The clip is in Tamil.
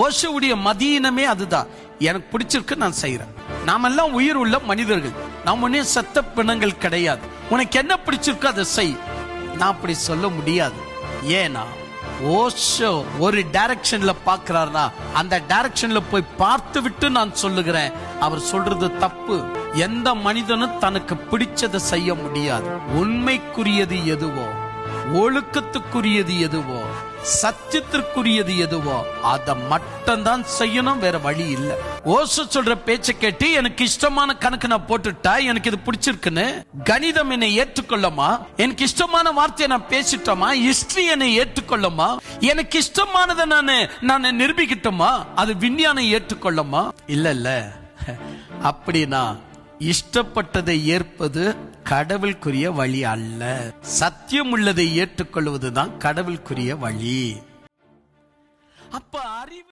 ஓஷோவுடைய மதியினமே அதுதான். எனக்கு பிடிச்சிருக்கு, நான் செய்யறேன். நாமெல்லாம் உயிர் உள்ள மனிதர்கள், நாம் ஒன்னே சத்த பிணங்கள் கிடையாது. உனக்கு என்ன பிடிச்சிருக்கோ அதை செய். நான் அப்படி சொல்ல முடியாது. ஏன்னா ஓஷோ ஒரு டைரக்ஷன்ல பாக்குறாருனா அந்த டைரக்ஷன்ல போய் பார்த்து விட்டு நான் சொல்லுகிறேன், அவர் சொல்றது தப்பு. எந்த மனிதனும் தனக்கு பிடிச்சதை செய்ய முடியாது. உண்மைக்குரியது எதுவோ, ஒழுக்கத்துக்குரியது எதுவோ, சத்தியத்திற்குரியது எதுவோ அதை மட்டும்தான் செய்யணும், வேற வழி இல்லை. ஓஷோ சொல்ற பேச்சை கேட்டு எனக்கு இஷ்டமான கணக்கு நான் போட்டுட்டா, எனக்கு இது பிடிச்சிருக்குன்னு கணிதம் என்னை ஏற்றுக்கொள்ளுமா? எனக்கு இஷ்டமான வார்த்தையை நான் பேசிட்டோமா? ஹிஸ்டரி என்னை ஏற்றுக்கொள்ளுமா? எனக்கு இஷ்டமானதை நான் நிரூபிக்கட்டுமா? அது விஞ்ஞானம் ஏற்றுக்கொள்ளுமா? இல்ல. அப்படின்னா இஷ்டப்பட்டதை ஏற்பது கடவுளுக்குரிய வழி அல்ல. சத்தியம் உள்ளதை ஏற்றுக்கொள்வதுதான் கடவுளுக்குரிய வழி. அப்ப அறிவு